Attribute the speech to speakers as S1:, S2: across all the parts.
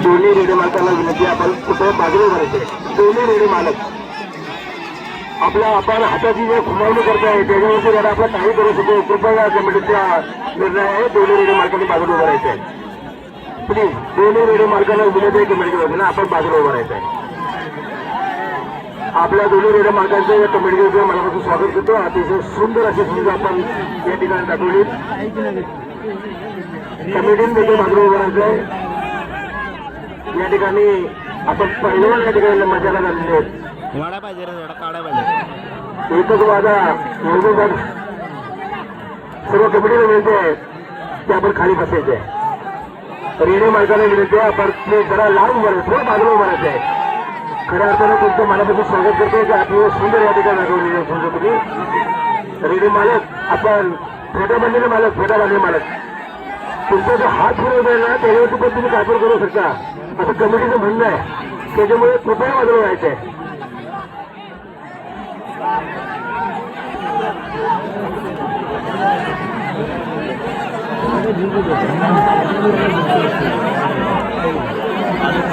S1: दोन्ही रेडी मालकांना विनंती, आपण कुठे बाजूला करायचे. दोन्ही रेडी मालक आपण हाताची जे खुमावणी करताय त्याच्यावरती जरा आपण काही करू शकतो. कृपया कमिटीचा निर्णय आहे. दोन्ही रेडी मालकांनी बाजूला उभं राहायचं आहे. प्लीज दोन्ही रेडी मालकांना विनंती आहे कमिटीच्या वतीनं आपण बाजूला उभं राहायचं आहे. आपल्या दोन्ही रेडी मालकांचं या कमिटीचं मनापासून स्वागत करतो. अतिशय सुंदर अशी सुविधा आपण या ठिकाणी दाखवली. कमिटीने बाजूला उभं राहायचं आहे. या ठिकाणी आपण पहिल्यांदा या ठिकाणी मजाला झालेले आहेत.
S2: वाडा पाहिजे रे, वाडा काढा पाहिजे.
S1: एकच वादा एवढं सर्व कमिटीला विनंती आहे की आपण खाली बसायचे आहे. रेडी मालकाला विनंती आहे आपण प्लीज जरा लांब उभं थोडं बाजूला उभं राहायचं आहे. खऱ्या अर्थानं तुमचं मनापासून स्वागत करतो की अतिशय सुंदर या ठिकाणी दाखवलेलं समजा तुम्ही रेडी मालक. आपण फेटा बांधलेले मालक, फेटा बांधलेले मालक, तुमचा जो हात फिरवत आहे ना त्याच्यावरती पण तुम्ही कापूर करू शकता असं कमिटीचं म्हणणं आहे. त्याच्यामुळे कृपया बाजूला व्हायचं आहे.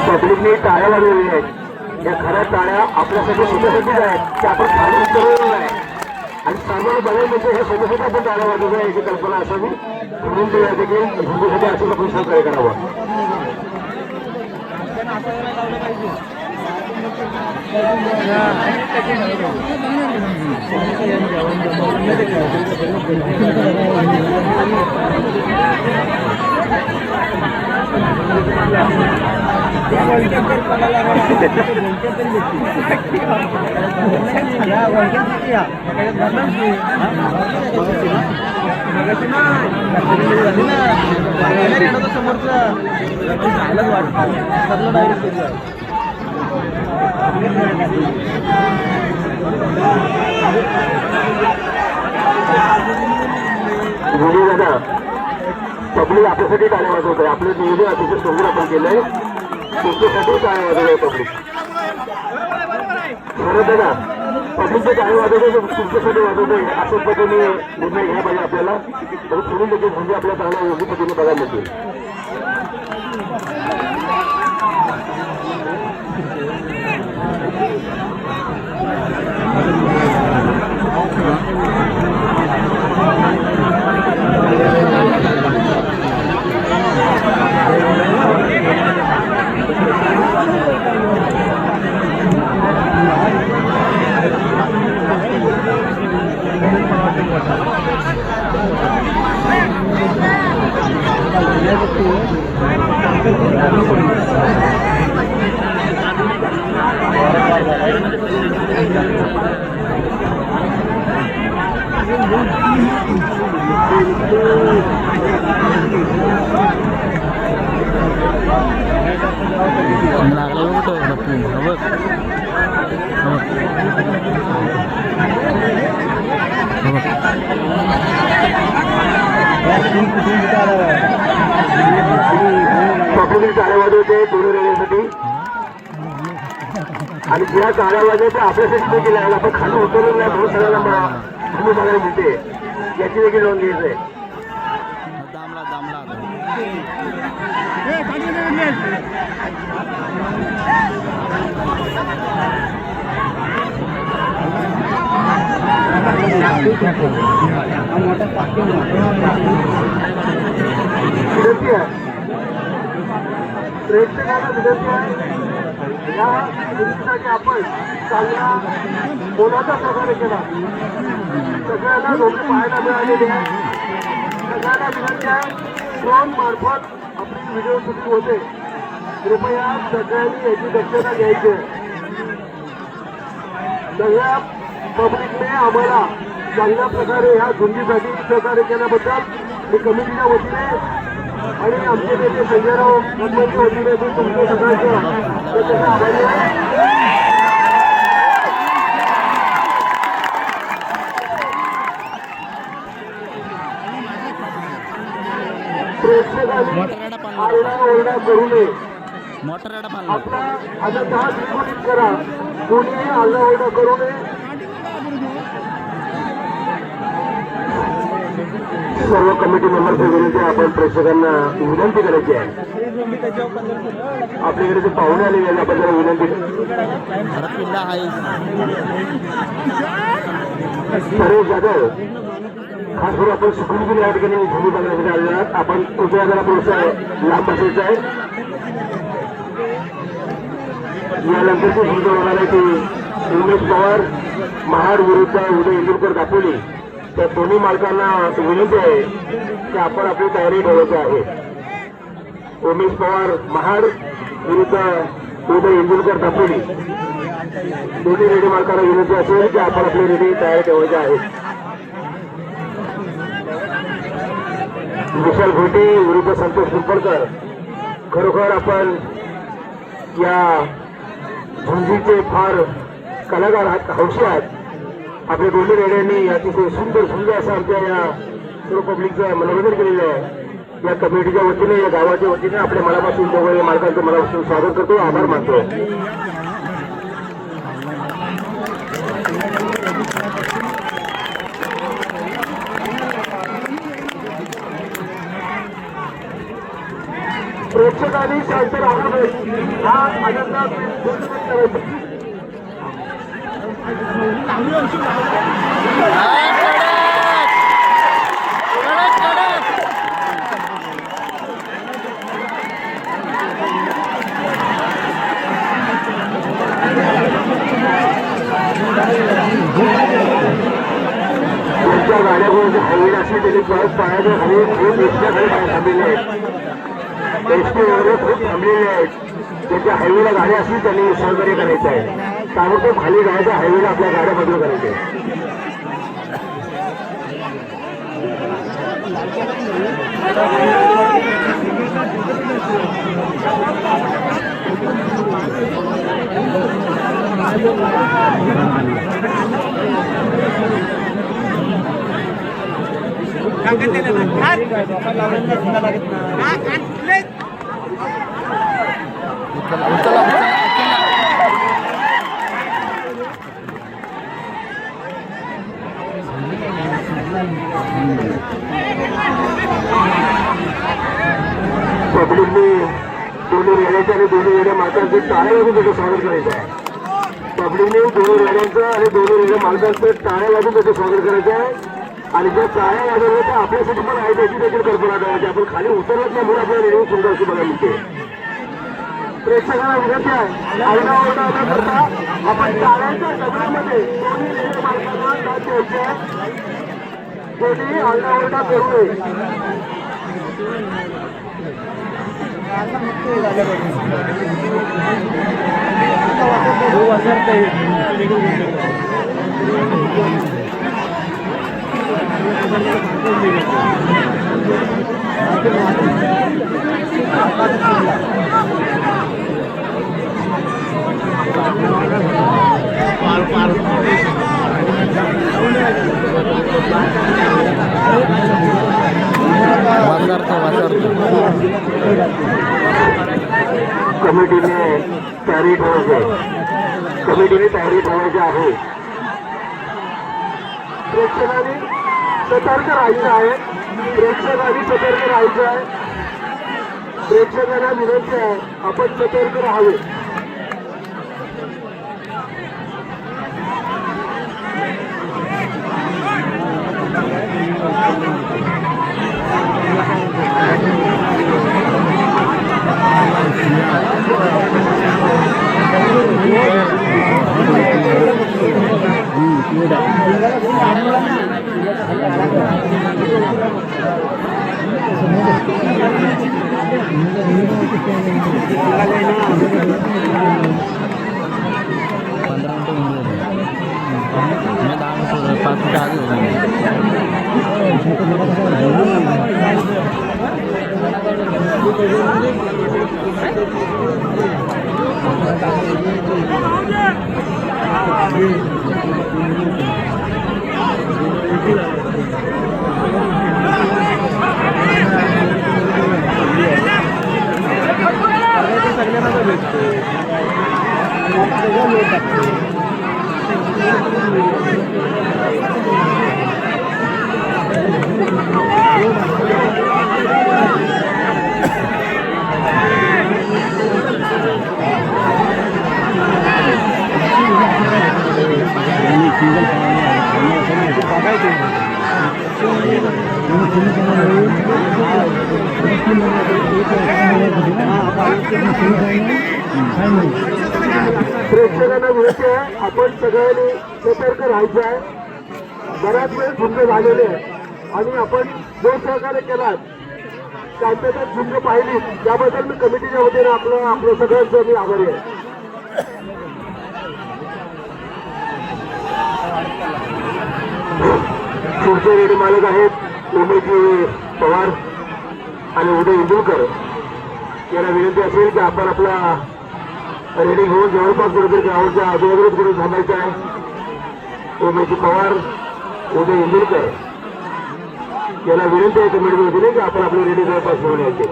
S1: पब्लिकने टाळ्या वाजवलेल्या आहेत. या खऱ्या टाळ्या आपल्यासाठी स्वतःसाठीच आहेत की आपण खाली उतरलेलो आहे आणि सर्वांना बघायला म्हणजे हे स्वतःसाठी आपण टाळ्या वाजवतो याची कल्पना असावी. म्हणून ते या देखील हिंदूसाठी असं आपण सहकार्य करावं. दादा पब्लिक आपल्यासाठी टाळ्या वाजवत आहे. आपलं नियोजन अतिशय सुंदर आपण केलंय. तुमच्यासाठी टाळ्या वाजवत आहे पब्लिक. खरं दादा पब्लिकचे टाळ्या वाजवत आहे तुमच्यासाठी वाजवत आहे असं पद्धतीने निर्णय घ्यायला पाहिजे आपल्याला. तर सोडून देखील म्हणजे आपल्या चांगल्या योग्य पद्धतीने बघायला मिळतील. पब्लिक टाळ्या वाजवते दोन्ही रेल्वेसाठी आणि ज्या टाळ्या वाजवते आपल्यासाठी केल्या आपण खाली उतरलेलं नाही म्हणून सगळ्यांना भूमी बघायला मिळते याची देखील नोंद घ्यायचं आहे. विनंती आहे प्रेक्षकांना विनंती आहे या मुलीसाठी आपण चांगला मोलाचा प्रकारे केला. सगळ्यांना लोक पाहायला मिळालेले आहे. सगळ्यांना विनंती आहे ड्रोन मार्फत आपली व्हिडिओ शूटिंग होते. कृपया सगळ्यांनी याची दक्षता घ्यायची आहे. सगळ्या पब्लिकने आम्हाला चांगल्या प्रकारे ह्या झुंजीसाठी सहकार्य केल्याबद्दल मी कमिटीच्या वतीने आणि आमचे नेते संजयराव गणपतीच्या वतीने तुमच्या सगळ्यांचं त्याच्यासाठी आभारी आहे. प्रेक्षकांनी आरडा करू नये. आपला आनंद हा द्विगुणित करा. कोणीही आरडाओरडा करू नये. सर्व कमिटी मेंबरची विनंती आहे, आपण प्रेक्षकांना विनंती करायची आहे. आपल्याकडे जे पाहुणे आलेले आहेत आपण जरा विनंती
S2: परत किल्ला आहे
S1: सर्व जाधव खास करून आपण सुखरूपणे या ठिकाणी भूमी बघण्यासाठी आलेले आहात. आपण कृपया जरा थोडंसं लांब बसायचं आहे. यानंतरची भूमिका होणार आहे की उमेश पवार महाड विरुद्ध उदय इंदुरकर दापोली. त्या दोन्ही मालकांना विनंती आहे की आपण आपली तयारी ठेवायची आहे. उमेश पवार महाड विरुद्ध उदय इंदुरकर दापोली दोन्ही रेडी मालकांना विनंती असेल की आपण आपली रेडी तयारी ठेवायची आहे. विशाल घोटे विरुद्ध संतोष पिंपळकर. खरोखर आपण या झुंजीचे फार कलाकार आहात, हौशी आहात. आपल्या दोन्ही रेड्यांनी अतिशय सुंदर सुंदर असं आमच्या या सर्व पब्लिकचं मनोरंजन केलेलं आहे. या कमिटीच्या वतीने या गावाच्या वतीने आपल्या मनापासून दोघे मालकांचं मनापासून स्वागत करतो, आभार मानतो. प्रेक्षकांनी शांत राहावे हा आनंद त्यांच्या गाड्यावर हायवे असेल त्यांनी परत पायाच्या खाली खूप एसट्याखाली पाय थांबलेले आहेत. एसटी वगैरे खूप थांबलेले आहेत. त्यांच्या हायवेला गाड्या असतील त्यांनी सहकार्य करायचं आहे. ताबडतोब खाली जायचं, हायवेला आपल्या गाड्या बदल करायच्या आहे. पब्लिकने दोन्ही रेड्याच्या आणि दोन्ही रेड्या मालकांचे टाळे वाजून त्याचं स्वागत करायचं आहे. पब्लिकने दोन्ही रेड्यांचं आणि दोन्ही रेड्या मालकांचं टाळे वाजून त्याचं स्वागत करायचं आहे. आणि जर टाळ्या वाजवल्या तर आपल्यासाठी पण आहे त्याची देखील कल्पना करायची. आपण खाली उतरत नाही म्हणून आपल्याला रेडिओ सुंदर अशी बघायला मिळते. प्रेक्षकांना विनंती आहे, आरडाओरडा न करता आपण टाळ्यांच्या गजरामध्ये दोन्ही रेल्वे मालकांना साथ द्यायची आहे. कोणी आरडाओरडा करू नये. कमिटीने तयारी ठेवायची आहे. प्रेक्षकांनी सतर्क राहायचं आहे. प्रेक्षकांना विनंती आहे, आपण सतर्क राहावे.
S2: मैं 10 मिनट 5 मिनट आगे
S1: प्रेक्षकांना विनंती आहे, आपण सगळ्यांनी सतर्क राहायचं आहे. बराच वेळ झुंज झालेले आहे आणि आपण जो सहकार्य केलात, शांततेत झुंज पाहिली, त्याबद्दल मी कमिटीच्या वतीने आपलं सगळ्यांचं मी आभारी आहे. पुढचे रेडी मालक आहेत उमेशजी पवार आणि उदय इंदुलकर. यांना विनंती असेल की आपण आपला रेडी घेऊन जवळपास कुठेतरी गावाच्या आजूबाजूला कुठे थांबायचं आहे. उमेशजी पवार, उदय इंदुलकर याला विनंती आहे कमिटीच्या वतीने की आपण आपले रेडी जवळपास घेऊन यायचे.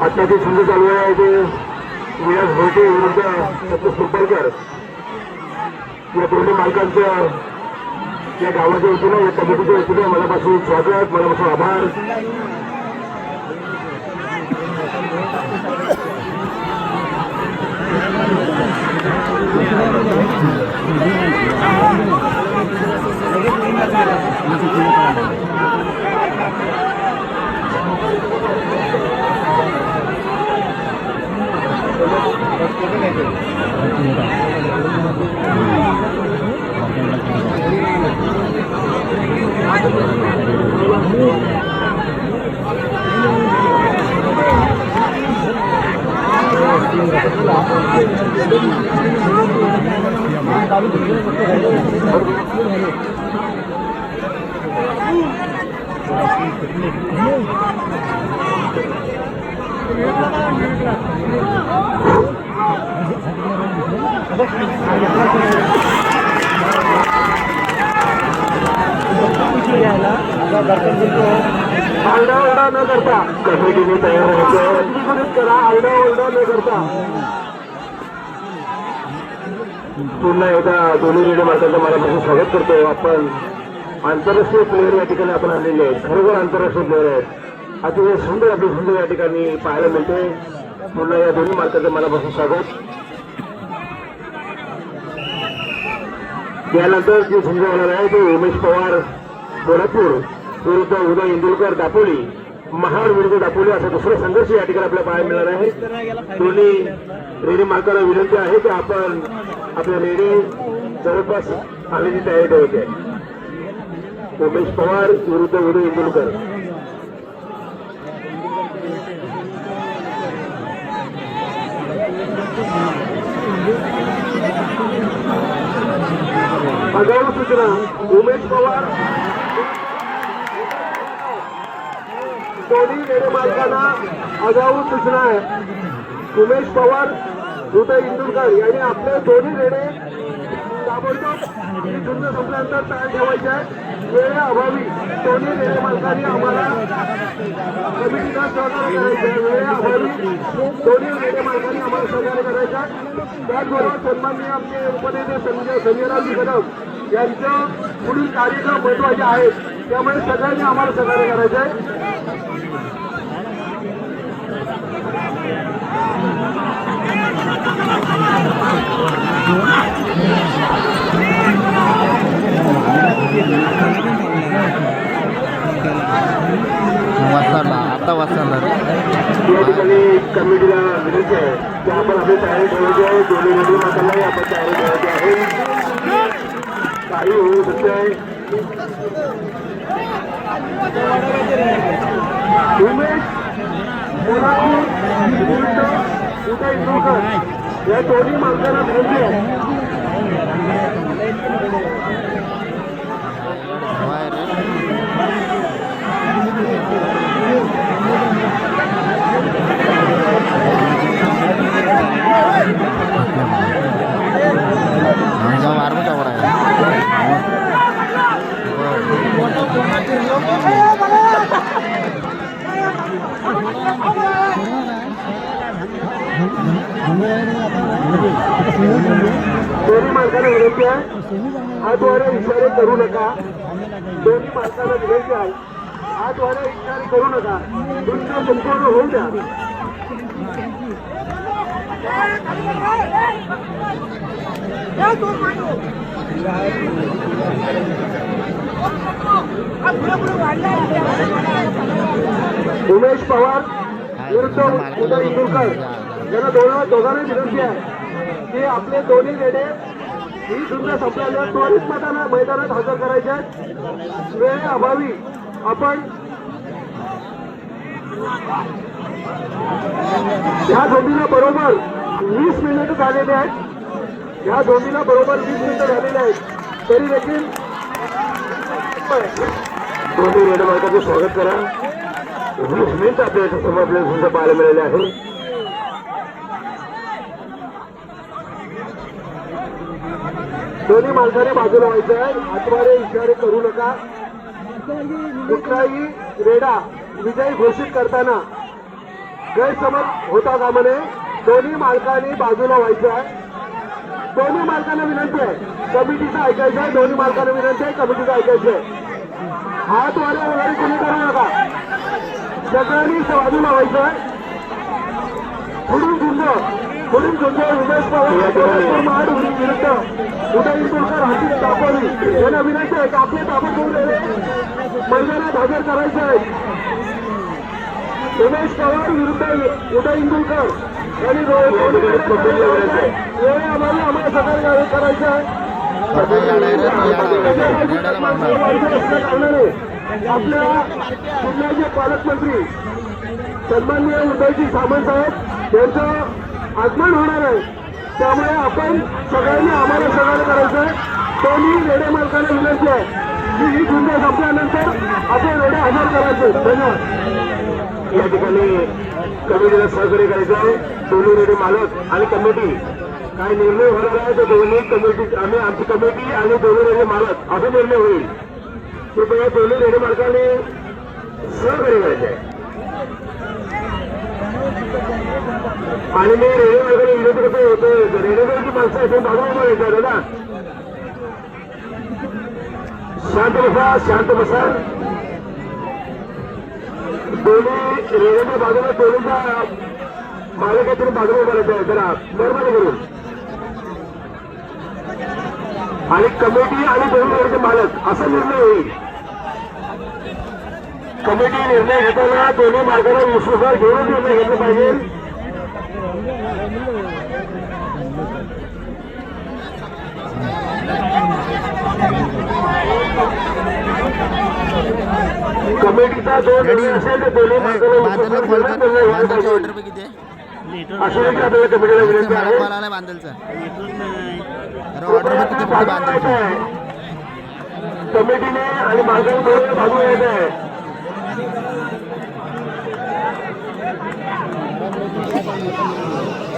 S1: आता ते संधी चालू आहे ते विलास भोटे विरुद्ध सत्य सुरपलकर या दोन्ही मालकांचं या गावाच्या वतीनं या कमिटीच्या वतीने मनापासून स्वागत, मनापासून आभार. आरडाओरडा न करता कमिटीने तयार व्हायचं करा. आरडाओरडा न करता पुन्हा एकदा दोन्ही रेडिओ मालकांचं मनापासून स्वागत करतो. आपण आंतरराष्ट्रीय प्लेअर या ठिकाणी आपण आणलेले आहेत. खरोखर आंतरराष्ट्रीय प्लेअर आहेत. अतिशय सुंदर आपली सुंदर या ठिकाणी पाहायला मिळते. पुन्हा या दोन्ही मालकांचं मनापासून स्वागत. यानंतर जी संधी होणार आहे ते उमेश पवार कोल्हापूर विरुद्ध उदय इंदुलकर दापोली, महाड विरुद्ध दापोली असा दुसरा संघर्ष या ठिकाणी आपल्याला पाहायला मिळणार आहे. दोन्ही रेडी मालकांना विनंती आहे की आपण आपल्या रेडी जवळपास आणण्याची तयारी ठेवायची आहे. उमेश पवार विरुद्ध उदय इंदुलकर. आगाऊ सूचना उमेश पवार दोन्ही रेडे मालकांना आगाऊ सूचना आहे. उमेश पवार उदय इंदुलकर यांनी आपले दोन्ही रेडे ताबडतोब झुंज संपल्यानंतर तयार ठेवायचे आहे. वेळे अभावी दोन्ही रेडे मालकांनी आम्हाला कमिटीला सहकार्य करायचं. वेळेअभावी दोन्ही रेडे मालकांनी आम्हाला सहकार्य करायचं. त्याचबरोबर सन्माननीय आमचे उपनेते संजयरावजी कदम यांचं पुढील कार्यक्रम महत्वाचे आहेत. त्यामुळे सगळ्यांनी आम्हाला सहकार्य करायचं आहे.
S2: आता वाचला
S1: या ठिकाणी कमिटीला विनंती आहे की आपण आपली तयारी ठेवायची आहे. दोन्ही रेडी मालकांनाही आपण तयारी ठेवायची आहे. काही होऊ शकते. उमेश कोल्हापूर विरुद्ध उदय इंदुलकर या दोन्ही मालकांना विनंती आहे. दोन्ही मालकांना विनंती आहे हातवारे इशारे करू नका. दोन्ही मालकांना विनंती आहे हातवारे इशारे करू नका. तुमचं संपूर्ण होऊ द्या. उमेश पवार विरुद्ध उदय इंदुरकर यांना दोघांना विनंती आहे की आपले दोन्ही रेडे ही सुद्धा संपल्याला त्वरित मैदानात हजर करायचे आहेत. वेळेअभावी आपण ह्या जोडीला बरोबर 20 मिनिटं झालेले आहेत. ह्या जोडीला बरोबर 20 मिनिटं झालेले आहेत. तरी देखील दोन्ही रेड मालकाचं स्वागत करा. 20 मिनिट आपल्या समोर आपल्याला सुद्धा पाहायला मिळाले आहे. दोन्ही मालकाने बाजूला व्हायचं आहे. हातवारे इशारे करू नका. कुठलाही रेडा विजयी घोषित करताना गैरसमज होता कामा नये. दोन्ही मालकांनी बाजूला व्हायचं आहे. दोन्ही मालकांना विनंती आहे कमिटीचं ऐकायचं आहे. दोन्ही मालकांना विनंती आहे कमिटीचं ऐकायचं आहे. हात वारे वगैरे कोणी करू नका. सगळ्यांनी बाजूला व्हायचं आहे. पुढील झुंज उमेश पवार महाड विरुद्ध उदय इंदुरकर हाती दाखवली यांना विनंती आहे की आपले ताबा घेऊन मैदानात हजर करायचे आहे. उमेश पवार विरुद्ध उदय इंदुरकर यांनी वेळेअभावी आम्हाला सगळं करायचं आहे. आपल्या जिल्ह्याचे पालकमंत्री सन्माननीय उदयजी सामंत साहेब यांचं आगमन होणार आहे. त्यामुळे आपण सगळ्यांनी आम्हाला सगळं करायचं आहे. दोन्ही रेडे मालकांना विनंती आहे की ही झुंज संपल्यानंतर आपण रेडे हजर करायचे. धन्यवाद. या ठिकाणी कमिटीला सहकार्य करायचं आहे. दोन्ही रेडे मालक आणि कमिटी काय निर्णय होणार आहे तो दोन्ही कमिटी आमची कमिटी आणि दोन्ही रेडे मालक असा निर्णय होईल. कृपया दोन्ही रेडे मालकांनी सहकार्य करायचं आहे. आणि मी रेल्वे वगैरे विरोध कसं होतं रेल्वेची माणसं आहे बाजूला येतात दादा. शांत बसा. दोन्ही रेल्वेच्या बाजूला दोन्हीच्या मालक काहीतरी बाजूला उभारायचं आहे जरा बरोबर करून. आणि कमिटी आणि दोन्ही रेल्वेचे मालक असा निर्णय होईल. कमिटी निर्णय घेताना दोन्ही मार्गाला विश्वासात घेऊन निर्णय घेतला पाहिजे. कमिटीचा जो निर्णय असेल तर दोन्ही मार्गाला विश्वासात घेऊन निर्णय घेतला पाहिजे. अशा रीती आपल्याला कमिटीला विनंती आहे. कमिटीने आणि मार्गाला बाजू यायचं आहे.